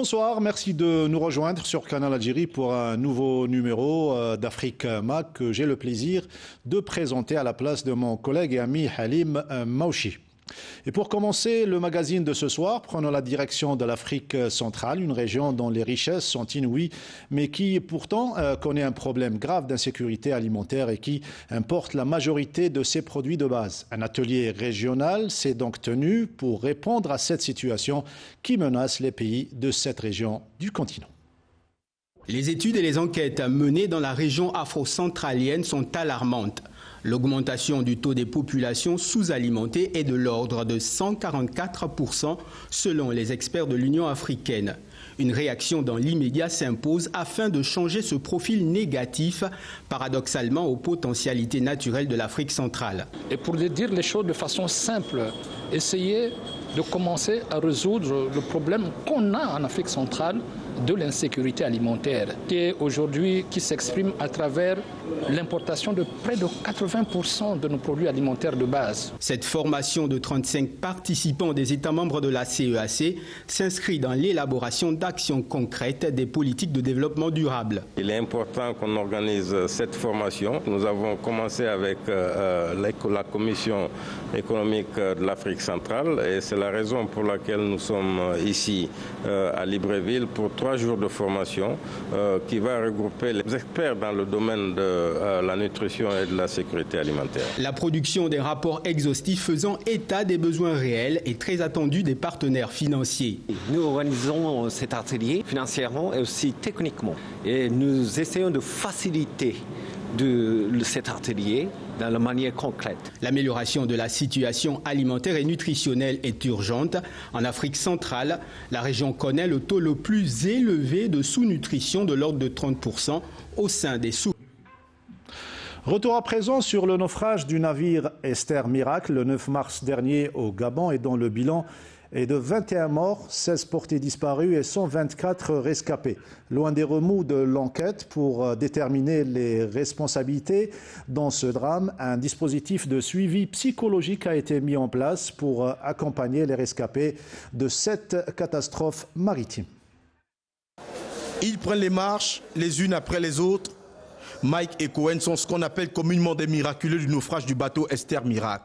Bonsoir, merci de nous rejoindre sur Canal Algérie pour un nouveau numéro d'Afrique Mag que j'ai le plaisir de présenter à la place de mon collègue et ami Halim Maouchi. Et pour commencer le magazine de ce soir, prenons la direction de l'Afrique centrale, une région dont les richesses sont inouïes, mais qui pourtant connaît un problème grave d'insécurité alimentaire et qui importe la majorité de ses produits de base. Un atelier régional s'est donc tenu pour répondre à cette situation qui menace les pays de cette région du continent. Les études et les enquêtes menées dans la région afro-centralienne sont alarmantes. L'augmentation du taux des populations sous-alimentées est de l'ordre de 144% selon les experts de l'Union africaine. Une réaction dans l'immédiat s'impose afin de changer ce profil négatif, paradoxalement aux potentialités naturelles de l'Afrique centrale. Et pour dire les choses de façon simple, essayer de commencer à résoudre le problème qu'on a en Afrique centrale de l'insécurité alimentaire, qui s'exprime à travers l'importation de près de 80% de nos produits alimentaires de base. Cette formation de 35 participants des États membres de la CEAC s'inscrit dans l'élaboration d'actions concrètes des politiques de développement durable. Il est important qu'on organise cette formation. Nous avons commencé avec la Commission économique de l'Afrique centrale et c'est la raison pour laquelle nous sommes ici à Libreville pour 3 jours de formation qui va regrouper les experts dans le domaine de la nutrition et de la sécurité alimentaire. La production des rapports exhaustifs faisant état des besoins réels et très attendus des partenaires financiers. Nous organisons cet atelier financièrement et aussi techniquement et nous essayons de faciliter cet atelier dans la manière concrète. L'amélioration de la situation alimentaire et nutritionnelle est urgente. En Afrique centrale, la région connaît le taux le plus élevé de sous-nutrition de l'ordre de 30% au sein des sous. Retour à présent sur le naufrage du navire Esther Miracle le 9 mars dernier au Gabon et dont le bilan est de 21 morts, 16 portés disparus et 124 rescapés. Loin des remous de l'enquête pour déterminer les responsabilités dans ce drame, un dispositif de suivi psychologique a été mis en place pour accompagner les rescapés de cette catastrophe maritime. Ils prennent les marches les unes après les autres. Mike et Cohen sont ce qu'on appelle communément des miraculeux du naufrage du bateau Esther Miracle.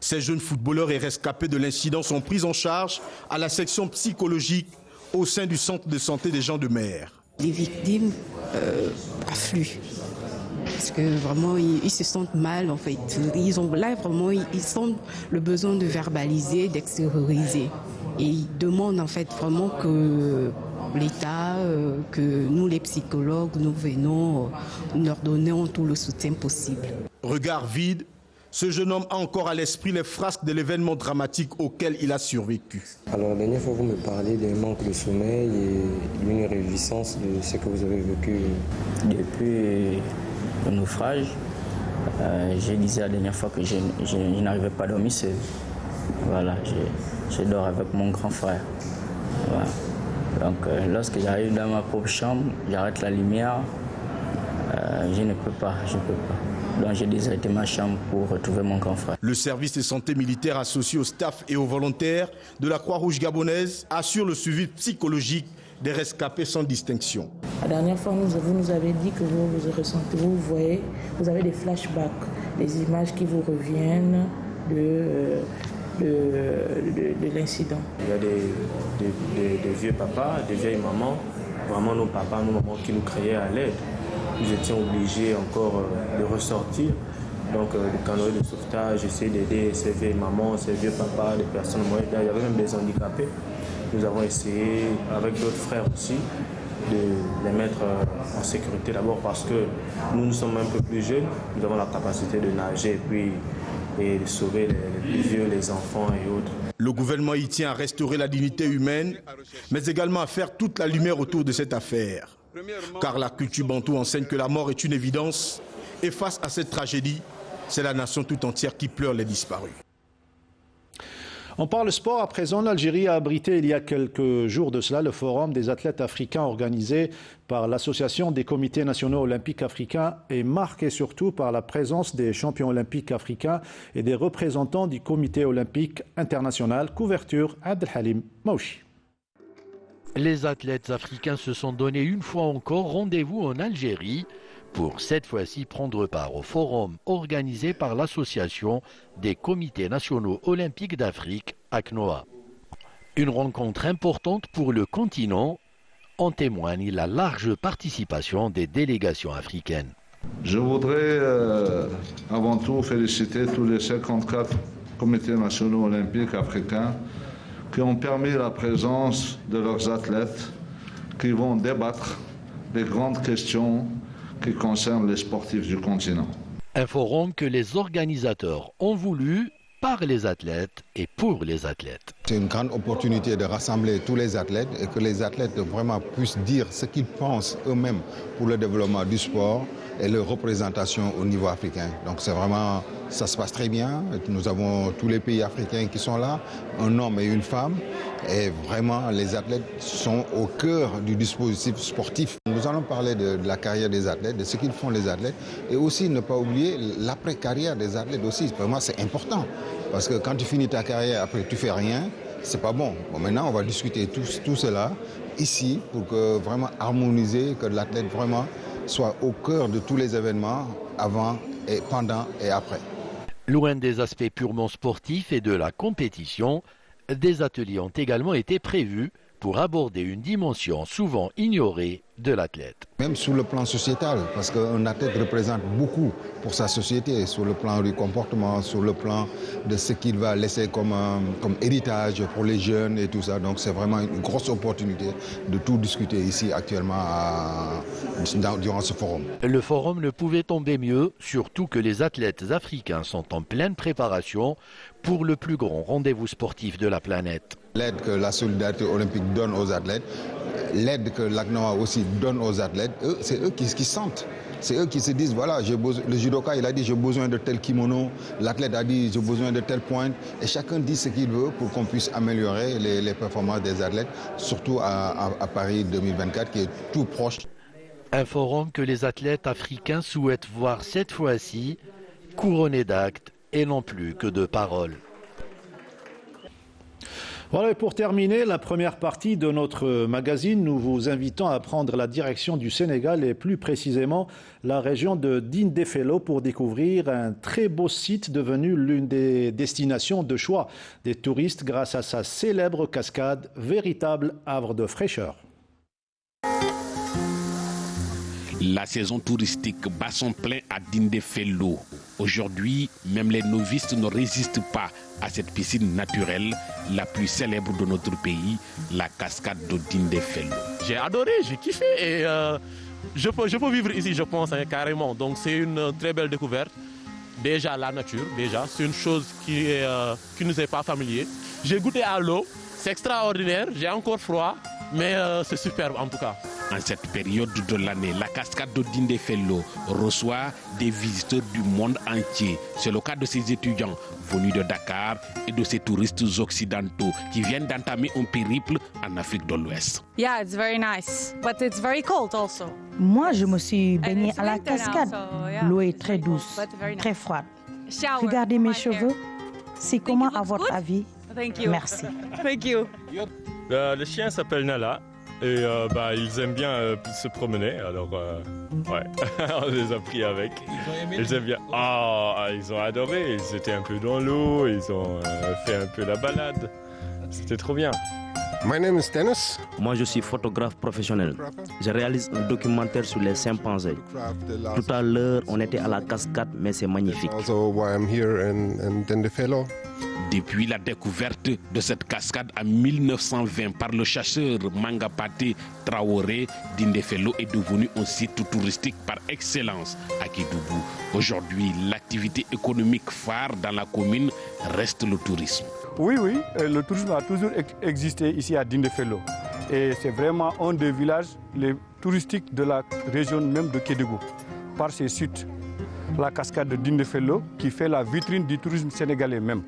Ces jeunes footballeurs et rescapés de l'incident sont pris en charge à la section psychologique au sein du centre de santé des gens de mer. Les victimes affluent parce que vraiment ils se sentent mal en fait. Ils sentent le besoin de verbaliser, d'extérioriser et ils demandent en fait vraiment que l'État, que nous les psychologues, nous venons leur donner tout le soutien possible. Regard vide. Ce jeune homme a encore à l'esprit les frasques de l'événement dramatique auquel il a survécu. Alors, la dernière fois, vous me parlez d'un manque de sommeil et d'une réjouissance de ce que vous avez vécu. Depuis le naufrage, je disais la dernière fois que je n'arrivais pas à dormir seul. Voilà, je dors avec mon grand frère. Voilà. Donc, lorsque j'arrive dans ma propre chambre, j'arrête la lumière, je ne peux pas. Donc j'ai déserté ma chambre pour retrouver mon grand frère. Le service de santé militaire associé au staff et aux volontaires de la Croix-Rouge gabonaise assure le suivi psychologique des rescapés sans distinction. La dernière fois, vous nous avez dit que vous ressentez, vous avez des flashbacks, des images qui vous reviennent de l'incident. Il y a des vieux papas, des vieilles mamans, vraiment nos papas, nos mamans qui nous criaient à l'aide. Nous étions obligés encore de ressortir. Donc le canoë de sauvetage, essayer d'aider ces vieilles mamans, ces vieux papas, les personnes moyennes. Il y avait même des handicapés. Nous avons essayé, avec d'autres frères aussi, de les mettre en sécurité d'abord parce que nous sommes un peu plus jeunes. Nous avons la capacité de nager et de sauver les plus vieux, les enfants et autres. Le gouvernement y tient à restaurer la dignité humaine, mais également à faire toute la lumière autour de cette affaire. Car la culture bantou enseigne que la mort est une évidence. Et face à cette tragédie, c'est la nation tout entière qui pleure les disparus. On parle sport à présent. L'Algérie a abrité il y a quelques jours de cela le forum des athlètes africains organisé par l'Association des comités nationaux olympiques africains et marqué surtout par la présence des champions olympiques africains et des représentants du comité olympique international. Couverture Abdelhalim Maouchi. Les athlètes africains se sont donné une fois encore rendez-vous en Algérie pour cette fois-ci prendre part au forum organisé par l'Association des comités nationaux olympiques d'Afrique, ACNOA. Une rencontre importante pour le continent, en témoigne la large participation des délégations africaines. Je voudrais avant tout féliciter tous les 54 comités nationaux olympiques africains qui ont permis la présence de leurs athlètes qui vont débattre des grandes questions qui concernent les sportifs du continent. Un forum que les organisateurs ont voulu par les athlètes et pour les athlètes. C'est une grande opportunité de rassembler tous les athlètes et que les athlètes vraiment puissent dire ce qu'ils pensent eux-mêmes pour le développement du sport et leur représentation au niveau africain. Donc c'est vraiment, ça se passe très bien. Nous avons tous les pays africains qui sont là, un homme et une femme. Et vraiment, les athlètes sont au cœur du dispositif sportif. Nous allons parler de la carrière des athlètes, de ce qu'ils font les athlètes, et aussi ne pas oublier l'après-carrière des athlètes aussi. Pour moi, c'est important. Parce que quand tu finis ta carrière, après tu fais rien, c'est pas bon. Bon, maintenant, on va discuter tout cela ici pour que vraiment harmoniser, que l'athlète vraiment soit au cœur de tous les événements avant et pendant et après. Loin des aspects purement sportifs et de la compétition, des ateliers ont également été prévus pour aborder une dimension souvent ignorée de l'athlète. Même sur le plan sociétal, parce qu'un athlète représente beaucoup pour sa société, sur le plan du comportement, sur le plan de ce qu'il va laisser comme héritage pour les jeunes et tout ça. Donc c'est vraiment une grosse opportunité de tout discuter ici actuellement durant ce forum. Le forum ne pouvait tomber mieux, surtout que les athlètes africains sont en pleine préparation pour le plus grand rendez-vous sportif de la planète. L'aide que la solidarité olympique donne aux athlètes, l'aide que l'ACNOA aussi donne aux athlètes, c'est eux qui sentent. C'est eux qui se disent, voilà, le judoka il a dit j'ai besoin de tel kimono, l'athlète a dit j'ai besoin de telle pointe, et chacun dit ce qu'il veut pour qu'on puisse améliorer les performances des athlètes, surtout à Paris 2024 qui est tout proche. Un forum que les athlètes africains souhaitent voir cette fois-ci couronné d'actes et non plus que de paroles. Voilà, et pour terminer la première partie de notre magazine, nous vous invitons à prendre la direction du Sénégal et plus précisément la région de Dindéfelo pour découvrir un très beau site devenu l'une des destinations de choix des touristes grâce à sa célèbre cascade, véritable havre de fraîcheur. La saison touristique bat son plein à Dindéfelo. Aujourd'hui, même les novices ne résistent pas à cette piscine naturelle, la plus célèbre de notre pays, la cascade de Dindéfelo. J'ai adoré, j'ai kiffé et je peux vivre ici, je pense, carrément. Donc c'est une très belle découverte. Déjà la nature, c'est une chose qui nous est pas familier. J'ai goûté à l'eau, c'est extraordinaire, j'ai encore froid, mais c'est superbe en tout cas. En cette période de l'année, la cascade de Dindéfelo reçoit des visiteurs du monde entier. C'est le cas de ces étudiants venus de Dakar et de ces touristes occidentaux qui viennent d'entamer un périple en Afrique de l'Ouest. Yeah, it's very nice, but it's very cold also. Moi, je me suis baignée à la cascade. L'eau est très douce, très froide. Regardez mes cheveux. C'est comment à votre avis? Merci. Thank you. Le chien s'appelle Nala. Et ils aiment bien se promener, alors ouais, on les a pris avec. Ils aiment bien. Ils ont adoré, ils étaient un peu dans l'eau, ils ont fait un peu la balade. C'était trop bien. My name is Dennis. Moi, je suis photographe professionnel. Je réalise un documentaire sur les chimpanzés. Tout à l'heure, on était à la cascade, mais c'est magnifique. Depuis la découverte de cette cascade en 1920 par le chasseur Mangapate Traoré, Dindéfelo est devenu un site touristique par excellence à Kédougou. Aujourd'hui, l'activité économique phare dans la commune reste le tourisme. Oui, le tourisme a toujours existé ici à Dindéfelo. Et c'est vraiment un des villages les touristiques de la région même de Kédougou. Par ses sites, la cascade de Dindéfelo qui fait la vitrine du tourisme sénégalais même.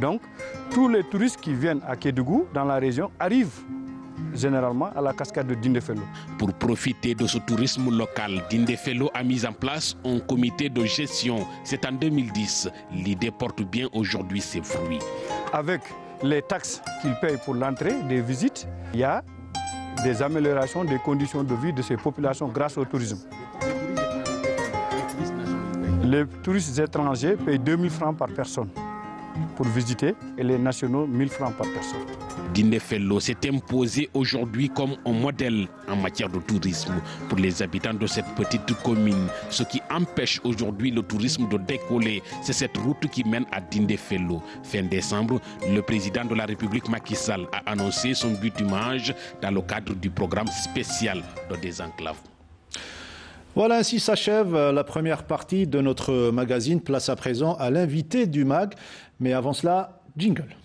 Donc, tous les touristes qui viennent à Kédougou, dans la région, arrivent généralement à la cascade de Dindéfelo. Pour profiter de ce tourisme local, Dindéfelo a mis en place un comité de gestion. C'est en 2010. L'idée porte bien aujourd'hui ses fruits. Avec les taxes qu'ils payent pour l'entrée des visites, il y a des améliorations des conditions de vie de ces populations grâce au tourisme. Les touristes étrangers payent 2000 francs par personne pour visiter et les nationaux 1000 francs par personne. Dindéfelo s'est imposé aujourd'hui comme un modèle en matière de tourisme pour les habitants de cette petite commune. Ce qui empêche aujourd'hui le tourisme de décoller, c'est cette route qui mène à Dindéfelo. Fin décembre, le président de la République Macky Sall a annoncé son bitumage dans le cadre du programme spécial de désenclavement. Voilà, ainsi s'achève la première partie de notre magazine. Place à présent à l'invité du MAG. Mais avant cela, jingle.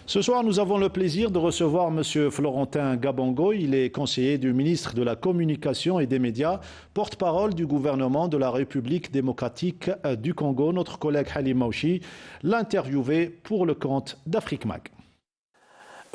Ce soir, nous avons le plaisir de recevoir M. Florentin Gabongo. Il est conseiller du ministre de la Communication et des Médias, porte-parole du gouvernement de la République démocratique du Congo. Notre collègue Halim Maouchi l'a interviewé pour le compte d'Afrique Mag.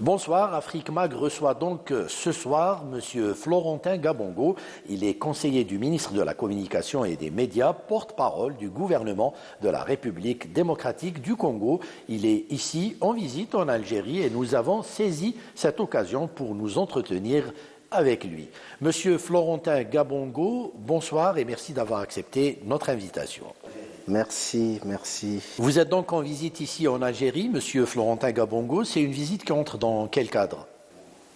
Bonsoir, Afrique Mag reçoit donc ce soir M. Florentin Gabongo. Il est conseiller du ministre de la Communication et des Médias, porte-parole du gouvernement de la République démocratique du Congo. Il est ici en visite en Algérie et nous avons saisi cette occasion pour nous entretenir avec lui. Monsieur Florentin Gabongo, bonsoir et merci d'avoir accepté notre invitation. Merci, merci. Vous êtes donc en visite ici en Algérie, Monsieur Florentin Gabongo. C'est une visite qui entre dans quel cadre?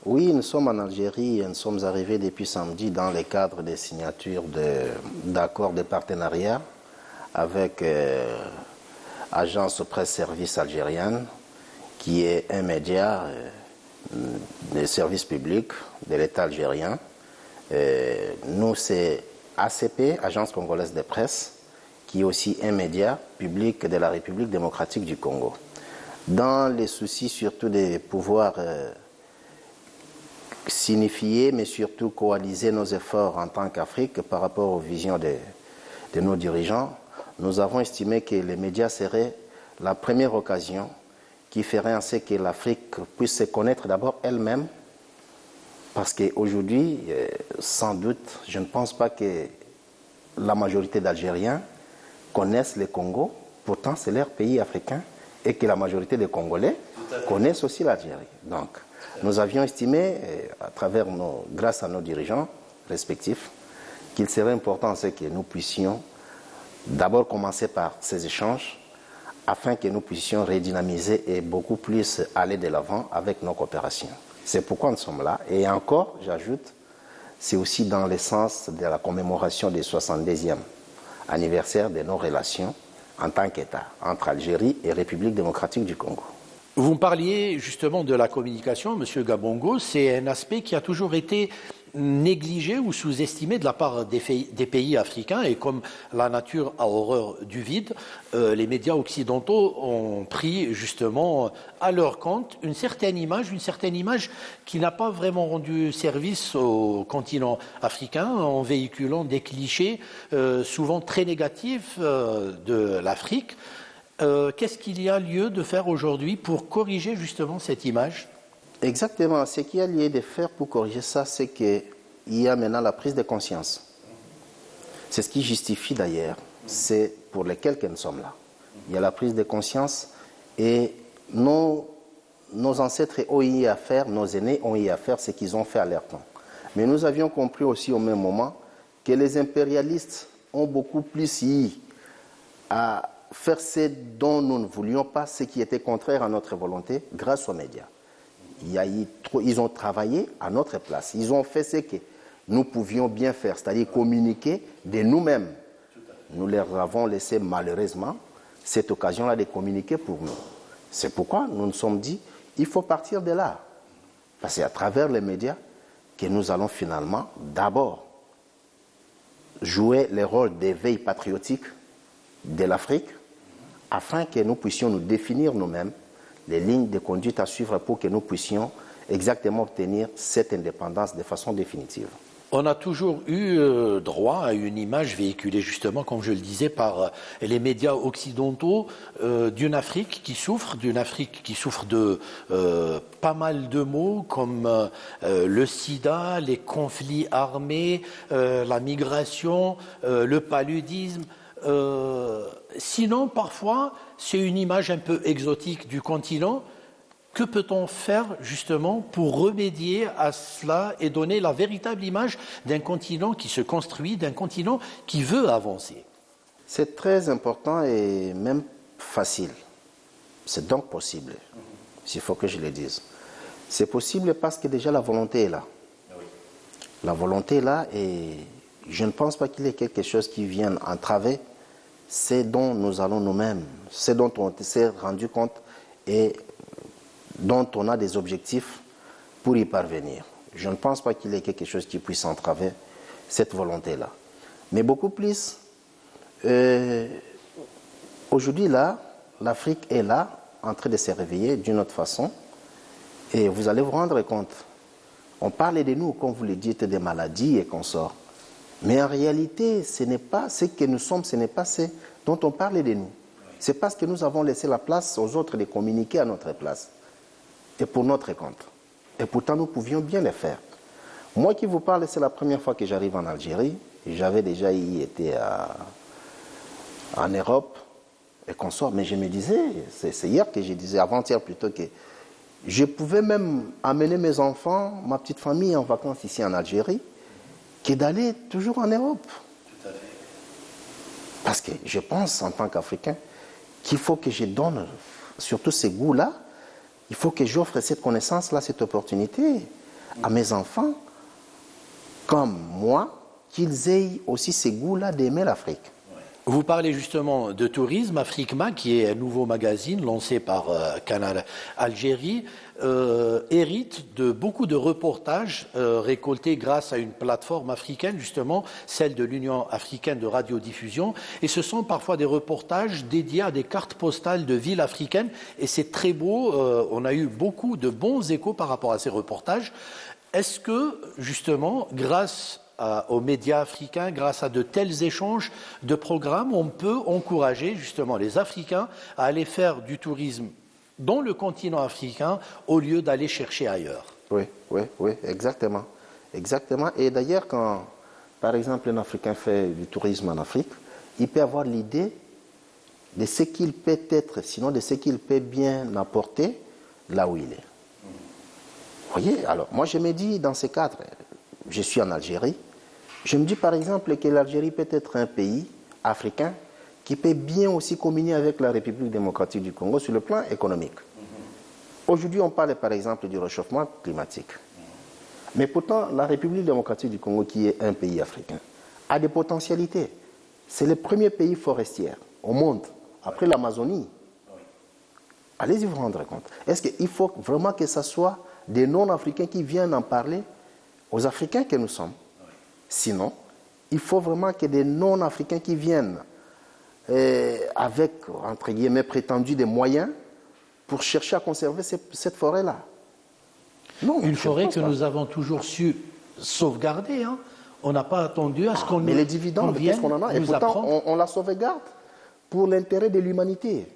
Oui, nous sommes en Algérie et nous sommes arrivés depuis samedi dans le cadre des signatures d'accords de partenariat avec Agence Presse Service algérienne, qui est un média des services publics de l'État algérien. Nous, c'est ACP, Agence Congolaise de Presse, qui est aussi un média public de la République démocratique du Congo. Dans les soucis surtout de pouvoir signifier, mais surtout coaliser nos efforts en tant qu'Afrique par rapport aux visions de nos dirigeants, nous avons estimé que les médias seraient la première occasion qui ferait en sorte que l'Afrique puisse se connaître d'abord elle-même, parce qu'aujourd'hui, sans doute, je ne pense pas que la majorité d'Algériens connaissent le Congo, pourtant c'est leur pays africain, et que la majorité des Congolais connaissent aussi l'Algérie. Donc, nous avions estimé, grâce à nos dirigeants respectifs, qu'il serait important que nous puissions d'abord commencer par ces échanges, afin que nous puissions redynamiser et beaucoup plus aller de l'avant avec nos coopérations. C'est pourquoi nous sommes là. Et encore, j'ajoute, c'est aussi dans le sens de la commémoration des 72e anniversaire de nos relations en tant qu'État entre Algérie et République démocratique du Congo. Vous me parliez justement de la communication, M. Gabongo. C'est un aspect qui a toujours été négligé ou sous-estimé de la part des pays africains. Et comme la nature a horreur du vide, les médias occidentaux ont pris justement à leur compte une certaine image qui n'a pas vraiment rendu service au continent africain en véhiculant des clichés souvent très négatifs de l'Afrique. Qu'est-ce qu'il y a lieu de faire aujourd'hui pour corriger justement cette image? Exactement. Ce qu'il y a lieu de faire pour corriger ça, c'est qu'il y a maintenant la prise de conscience. C'est ce qui justifie d'ailleurs, c'est pour lesquels que nous sommes là. Il y a la prise de conscience et nos ancêtres ont eu à faire, nos aînés ont eu à faire ce qu'ils ont fait à leur temps. Mais nous avions compris aussi au même moment que les impérialistes ont beaucoup plus eu à faire ce dont nous ne voulions pas, ce qui était contraire à notre volonté, grâce aux médias. Ils ont travaillé à notre place. Ils ont fait ce que nous pouvions bien faire, c'est-à-dire communiquer de nous-mêmes. Nous leur avons laissé malheureusement cette occasion-là de communiquer pour nous. C'est pourquoi nous nous sommes dit, il faut partir de là. Parce que c'est à travers les médias que nous allons finalement d'abord jouer le rôle d'éveil patriotique de l'Afrique, afin que nous puissions nous définir nous-mêmes les lignes de conduite à suivre pour que nous puissions exactement obtenir cette indépendance de façon définitive. On a toujours eu droit à une image véhiculée justement, comme je le disais, par les médias occidentaux d'une Afrique qui souffre de pas mal de maux comme le sida, les conflits armés, la migration, le paludisme. Sinon, parfois, c'est une image un peu exotique du continent. Que peut-on faire justement pour remédier à cela et donner la véritable image d'un continent qui se construit, d'un continent qui veut avancer? C'est très important et même facile. C'est donc possible, s'il faut que je le dise. C'est possible parce que déjà la volonté est là. La volonté est là et je ne pense pas qu'il y ait quelque chose qui vienne entraver ce dont nous allons nous-mêmes, ce dont on s'est rendu compte et dont on a des objectifs pour y parvenir. Je ne pense pas qu'il y ait quelque chose qui puisse entraver cette volonté-là. Mais beaucoup plus, aujourd'hui là, l'Afrique est là, en train de se réveiller d'une autre façon, et vous allez vous rendre compte. On parle de nous, comme vous le dites, des maladies et consorts. Mais en réalité, ce n'est pas ce que nous sommes, ce n'est pas ce dont on parle de nous. C'est parce que nous avons laissé la place aux autres de communiquer à notre place. Et pour notre compte. Et pourtant, nous pouvions bien le faire. Moi qui vous parle, c'est la première fois que j'arrive en Algérie. J'avais déjà été en Europe et consorts. Mais je me disais, c'est hier que je disais, avant-hier plutôt, que je pouvais même amener mes enfants, ma petite famille en vacances ici en Algérie, que d'aller toujours en Europe. Tout à fait. Parce que je pense, en tant qu'Africain, qu'il faut que je donne surtout ces goûts-là. Il faut que j'offre cette connaissance-là, cette opportunité à mes enfants, comme moi, qu'ils aient aussi ces goûts-là d'aimer l'Afrique. Vous parlez justement de tourisme. Africma, qui est un nouveau magazine lancé par Canal Algérie, hérite de beaucoup de reportages récoltés grâce à une plateforme africaine, justement, celle de l'Union africaine de radiodiffusion. Et ce sont parfois des reportages dédiés à des cartes postales de villes africaines. Et c'est très beau. On a eu beaucoup de bons échos par rapport à ces reportages. Est-ce que, justement, grâce aux médias africains, grâce à de tels échanges de programmes, on peut encourager justement les Africains à aller faire du tourisme dans le continent africain au lieu d'aller chercher ailleurs? Oui, exactement. Exactement. Et d'ailleurs, quand, par exemple, un Africain fait du tourisme en Afrique, il peut avoir l'idée de ce qu'il peut être, sinon de ce qu'il peut bien apporter là où il est. Vous voyez? Alors, moi, je me dis, dans ce cadre, je suis en Algérie, je me dis par exemple que l'Algérie peut être un pays africain qui peut bien aussi communier avec la République démocratique du Congo sur le plan économique. Aujourd'hui, on parle par exemple du réchauffement climatique. Mais pourtant, la République démocratique du Congo, qui est un pays africain, a des potentialités. C'est le premier pays forestier au monde, après l'Amazonie. Allez-y vous rendre compte. Est-ce qu'il faut vraiment que ce soit des non-africains qui viennent en parler aux Africains que nous sommes? Sinon, il faut vraiment que des non-africains qui viennent avec, entre guillemets, prétendus des moyens pour chercher à conserver cette forêt-là. Non, une forêt que nous avons toujours su sauvegarder. Hein. On n'a pas attendu à ce qu'on mais les dividendes, qu'est-ce qu'on en a? Et pourtant, on la sauvegarde pour l'intérêt de l'humanité.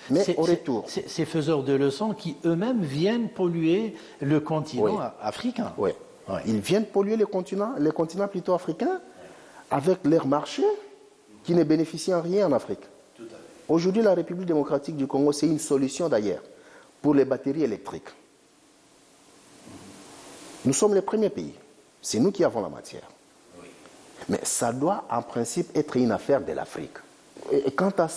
Mais au retour. Ces faiseurs de leçons qui eux-mêmes viennent polluer le continent africain. Oui. Ils viennent polluer les continents plutôt africains avec leurs marchés qui ne bénéficient en rien en Afrique. Aujourd'hui, la République démocratique du Congo, c'est une solution d'ailleurs pour les batteries électriques. Nous sommes les premiers pays. C'est nous qui avons la matière. Mais ça doit en principe être une affaire de l'Afrique. Et quant à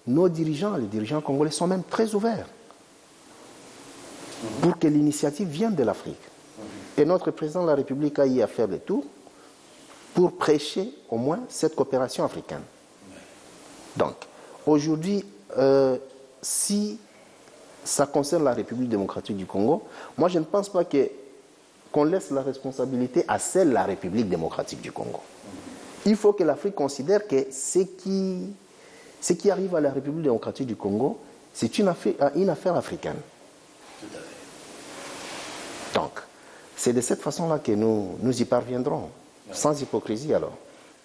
nos dirigeants, les dirigeants congolais sont même très ouverts pour que l'initiative vienne de l'Afrique. Et notre président de la République a eu à faire le tour pour prêcher au moins cette coopération africaine. Donc, aujourd'hui, si ça concerne la République démocratique du Congo, moi je ne pense pas qu'on laisse la responsabilité à celle de la République démocratique du Congo. Il faut que l'Afrique considère que ce qui arrive à la République démocratique du Congo, c'est une affaire africaine. Donc, c'est de cette façon-là que nous y parviendrons, sans hypocrisie alors.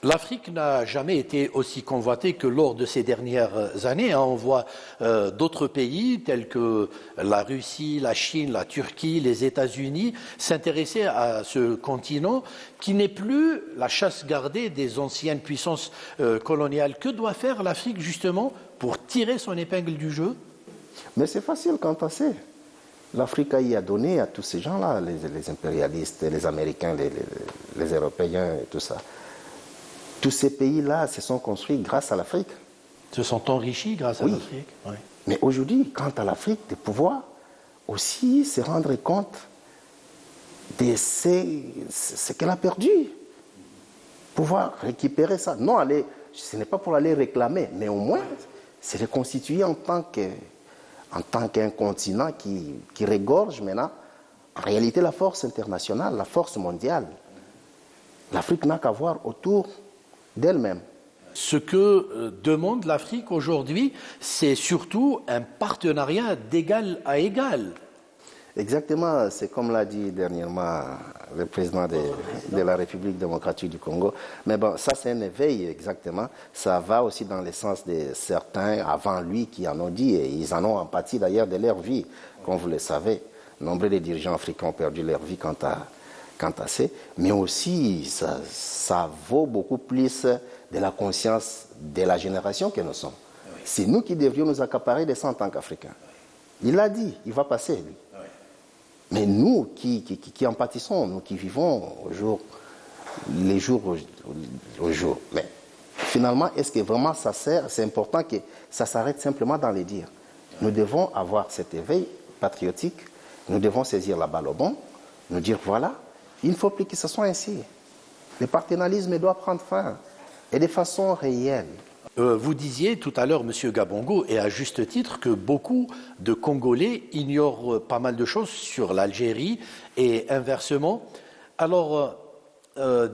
L'Afrique n'a jamais été aussi convoitée que lors de ces dernières années. On voit d'autres pays tels que la Russie, la Chine, la Turquie, les États-Unis s'intéresser à ce continent qui n'est plus la chasse gardée des anciennes puissances coloniales. Que doit faire l'Afrique justement pour tirer son épingle du jeu? Mais c'est facile quand on sait. L'Afrique y a donné à tous ces gens-là, les impérialistes, les Américains, les Européens et tout ça. Tous ces pays-là se sont construits grâce à l'Afrique. Se sont enrichis grâce à l'Afrique. Oui. Mais aujourd'hui, quant à l'Afrique, de pouvoir aussi se rendre compte de ce qu'elle a perdu. Pouvoir récupérer ça. Non, ce n'est pas pour aller réclamer, mais au moins, c'est reconstituer en tant qu'un continent qui regorge maintenant, en réalité, la force internationale, la force mondiale. L'Afrique n'a qu'à voir autour d'elle-même. Ce que demande l'Afrique aujourd'hui, c'est surtout un partenariat d'égal à égal. Exactement, c'est comme l'a dit dernièrement le président de la République démocratique du Congo. Mais bon, ça c'est un éveil exactement. Ça va aussi dans le sens de certains avant lui qui en ont dit, et ils en ont empathie d'ailleurs de leur vie, comme vous le savez. Nombre de dirigeants africains ont perdu leur vie quant à ça, mais aussi ça vaut beaucoup plus de la conscience de la génération que nous sommes. Oui. C'est nous qui devrions nous accaparer de ça en tant qu'Africains. Il l'a dit, il va passer, lui. Oui. Mais nous qui en pâtissons, nous qui vivons les jours au jour. Mais finalement, est-ce que vraiment ça sert? C'est important que ça s'arrête simplement dans les dires. Nous devons avoir cet éveil patriotique, nous devons saisir la balle au bon, nous dire voilà, il ne faut plus que ce soit ainsi. Le partenarialisme doit prendre fin, et de façon réelle. Vous disiez tout à l'heure, M. Gabongo, et à juste titre, que beaucoup de Congolais ignorent pas mal de choses sur l'Algérie et inversement. Alors,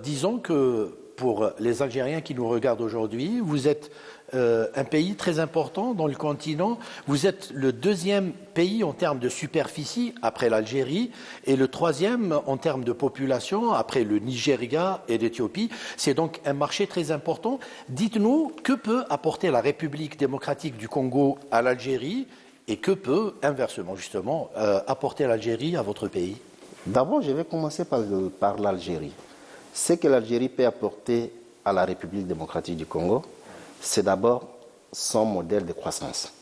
disons que pour les Algériens qui nous regardent aujourd'hui, vous êtes un pays très important dans le continent. Vous êtes le deuxième pays en termes de superficie après l'Algérie et le troisième en termes de population après le Nigeria et l'Éthiopie. C'est donc un marché très important. Dites-nous, que peut apporter la République démocratique du Congo à l'Algérie et que peut, inversement justement, apporter l'Algérie à votre pays? D'abord, je vais commencer par l'Algérie. Ce que l'Algérie peut apporter à la République démocratique du Congo, c'est d'abord son modèle de croissance,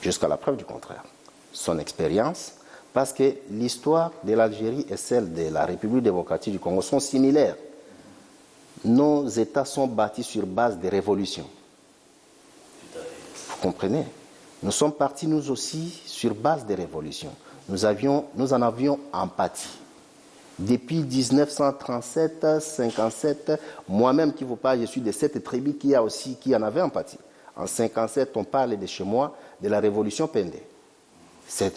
jusqu'à la preuve du contraire. Son expérience, parce que l'histoire de l'Algérie et celle de la République démocratique du Congo sont similaires. Nos États sont bâtis sur base de révolutions. Vous comprenez? Nous sommes partis, nous aussi, sur base de révolutions. Nous en avions empathie. Depuis 1937, 57, moi-même qui vous parle, je suis de cette tribu qui en avait empathie. En 57, on parle de chez moi de la révolution Pendé. C'est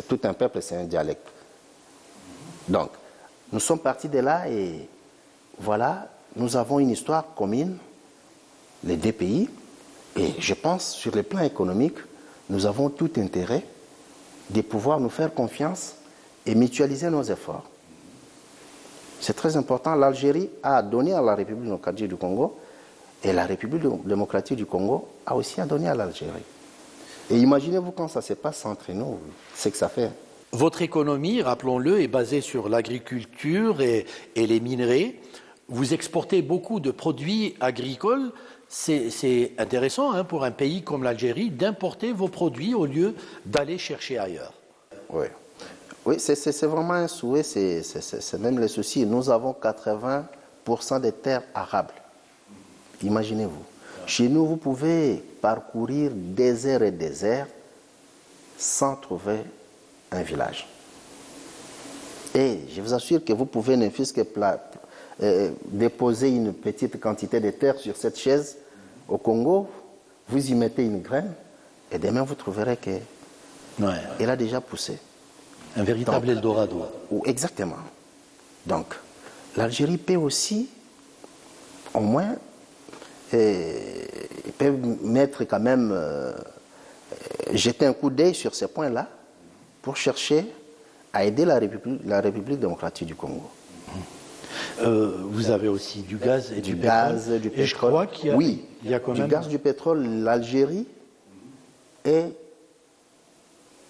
tout un peuple, c'est un dialecte. Donc, nous sommes partis de là et voilà, nous avons une histoire commune, les deux pays, et je pense sur le plan économique, nous avons tout intérêt de pouvoir nous faire confiance et mutualiser nos efforts. C'est très important. L'Algérie a donné à la République démocratique du Congo et la République démocratique du Congo a aussi donné à l'Algérie. Et imaginez-vous quand ça se passe entre nous, c'est que ça fait. Votre économie, rappelons-le, est basée sur l'agriculture et les minerais. Vous exportez beaucoup de produits agricoles. C'est intéressant pour un pays comme l'Algérie d'importer vos produits au lieu d'aller chercher ailleurs. Oui. Oui, c'est vraiment un souhait, c'est même le souci. Nous avons 80% des terres arables. Imaginez-vous. Chez nous, vous pouvez parcourir désert et désert sans trouver un village. Et je vous assure que vous pouvez ne fût-ce que déposer une petite quantité de terre sur cette chaise au Congo, vous y mettez une graine et demain vous trouverez qu'elle a déjà poussé. Un véritable Eldorado. Exactement. Donc, l'Algérie peut aussi, au moins, peut mettre quand même, jeter un coup d'œil sur ces points-là pour chercher à aider la République démocratique du Congo. Vous avez aussi du gaz et du gaz, pétrole. du pétrole. Et je crois qu'il y a, oui, il y a quand du même... gaz, du pétrole, l'Algérie, et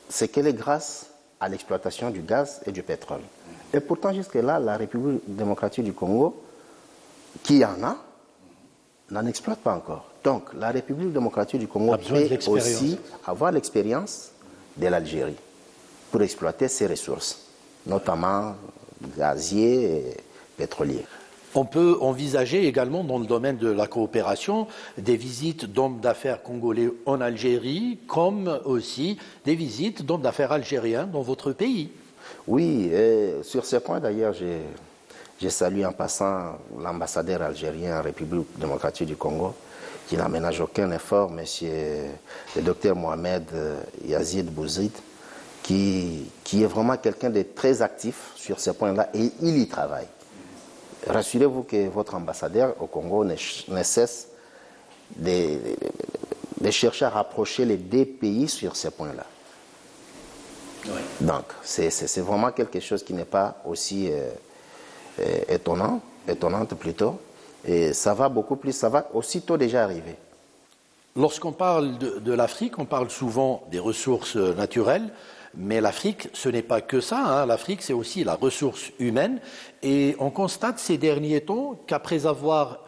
c'est qu'elle est grâce à l'exploitation du gaz et du pétrole. Et pourtant, jusque-là, la République démocratique du Congo, qui en a, n'en exploite pas encore. Donc, la République démocratique du Congo peut aussi avoir l'expérience de l'Algérie pour exploiter ses ressources, notamment gaziers et pétroliers. On peut envisager également dans le domaine de la coopération des visites d'hommes d'affaires congolais en Algérie, comme aussi des visites d'hommes d'affaires algériens dans votre pays. Oui, et sur ce point d'ailleurs, j'ai salué en passant l'ambassadeur algérien en République démocratique du Congo, qui n'aménage aucun effort, le docteur Mohamed Yazid Bouzid, qui est vraiment quelqu'un de très actif sur ce point-là, et il y travaille. Rassurez-vous que votre ambassadeur au Congo ne cesse de chercher à rapprocher les deux pays sur ce point-là. Oui. Donc, c'est vraiment quelque chose qui n'est pas aussi étonnante plutôt, et ça va beaucoup plus, ça va aussitôt déjà arriver. Lorsqu'on parle de l'Afrique, on parle souvent des ressources naturelles, mais l'Afrique, ce n'est pas que ça, hein. L'Afrique, c'est aussi la ressource humaine, et on constate ces derniers temps qu'après avoir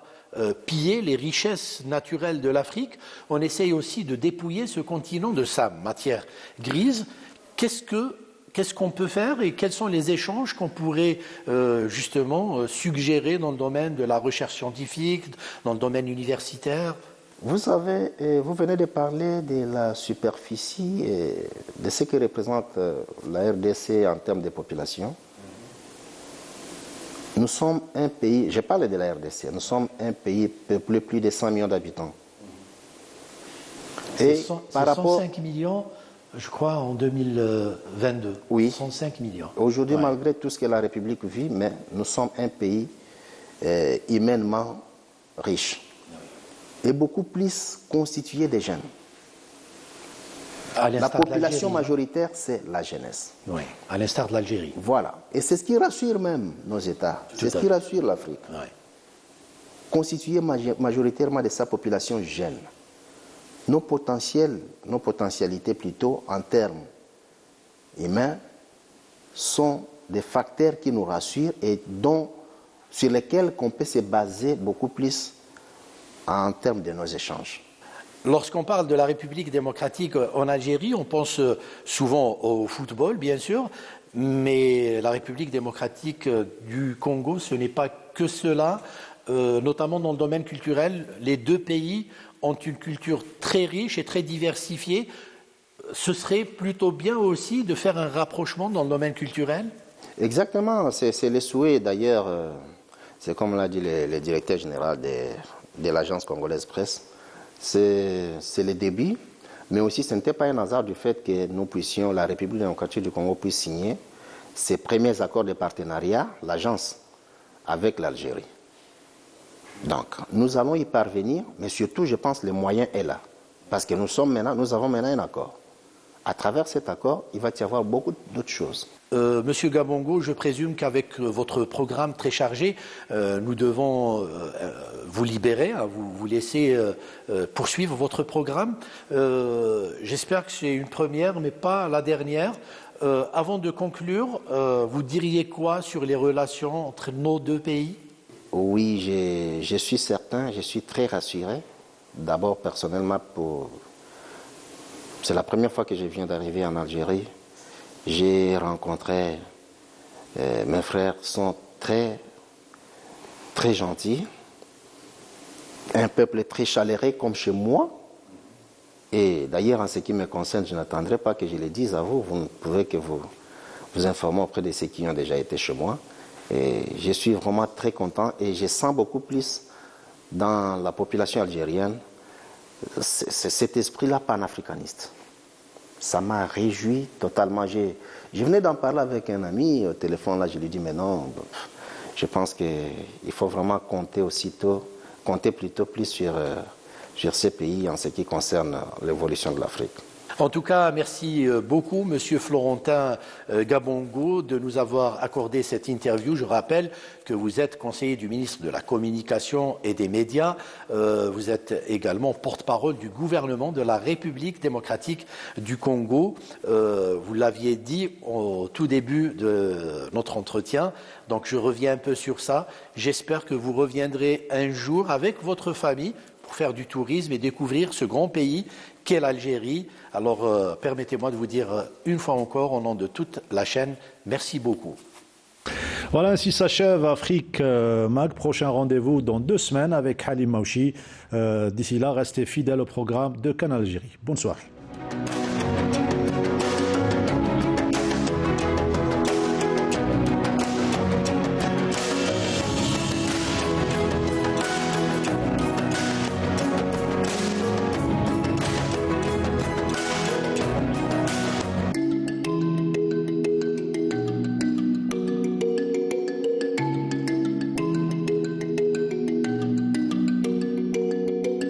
pillé les richesses naturelles de l'Afrique, on essaye aussi de dépouiller ce continent de sa matière grise. Qu'est-ce qu'on peut faire et quels sont les échanges qu'on pourrait justement suggérer dans le domaine de la recherche scientifique, dans le domaine universitaire? Vous venez de parler de la superficie et de ce que représente la RDC en termes de population. Nous sommes un pays, je parle de la RDC, nous sommes un pays peuplé plus de 100 millions d'habitants. Et par rapport 105 millions, je crois, en 2022. Oui. 105 millions. Aujourd'hui, malgré tout ce que la République vit, mais nous sommes un pays humainement riche et beaucoup plus constitué de jeunes. La population majoritaire, c'est la jeunesse. Oui, à l'instar de l'Algérie. Voilà. Et c'est ce qui rassure même nos États. C'est ce qui rassure l'Afrique. Oui. Constitué majoritairement de sa population jeune. Nos potentialités plutôt en termes humains sont des facteurs qui nous rassurent et sur lesquels on peut se baser beaucoup plus en termes de nos échanges. Lorsqu'on parle de la République démocratique en Algérie, on pense souvent au football, bien sûr, mais la République démocratique du Congo, ce n'est pas que cela, notamment dans le domaine culturel. Les deux pays ont une culture très riche et très diversifiée. Ce serait plutôt bien aussi de faire un rapprochement dans le domaine culturel? Exactement, c'est le souhait d'ailleurs, c'est comme l'a dit le directeur général de l'agence congolaise presse, c'est le début, mais aussi ce n'était pas un hasard du fait que nous puissions, la République démocratique du Congo puisse signer ses premiers accords de partenariat, l'agence, avec l'Algérie. Donc, nous allons y parvenir, mais surtout, je pense que le moyen est là. Parce que nous avons maintenant un accord. À travers cet accord, il va y avoir beaucoup d'autres choses. Monsieur Gabongo, je présume qu'avec votre programme très chargé, nous devons vous libérer, vous laisser poursuivre votre programme. J'espère que c'est une première, mais pas la dernière. Avant de conclure, vous diriez quoi sur les relations entre nos deux pays? Oui, je suis certain, je suis très rassuré. D'abord, personnellement, c'est la première fois que je viens d'arriver en Algérie. J'ai rencontré, mes frères sont très, très gentils, un peuple très chaleureux comme chez moi. Et d'ailleurs, en ce qui me concerne, je n'attendrai pas que je le dise à vous. Vous ne pouvez que vous informer auprès de ceux qui ont déjà été chez moi. Et je suis vraiment très content et je sens beaucoup plus dans la population algérienne cet esprit-là panafricaniste. Ça m'a réjoui totalement. Je venais d'en parler avec un ami au téléphone, là je lui dis mais non, je pense qu'il faut vraiment compter plutôt plus sur ces pays en ce qui concerne l'évolution de l'Afrique. En tout cas, merci beaucoup, Monsieur Florentin Gabongo, de nous avoir accordé cette interview. Je rappelle que vous êtes conseiller du ministre de la Communication et des Médias. Vous êtes également porte-parole du gouvernement de la République démocratique du Congo. Vous l'aviez dit au tout début de notre entretien. Donc je reviens un peu sur ça. J'espère que vous reviendrez un jour avec votre famille pour faire du tourisme et découvrir ce grand pays qu'est l'Algérie. Alors, permettez-moi de vous dire une fois encore, au nom de toute la chaîne, merci beaucoup. Voilà, ainsi s'achève Afrique Mag. Prochain rendez-vous dans 2 semaines avec Halim Maouchi. D'ici là, restez fidèles au programme de Canal Algérie. Bonne soirée.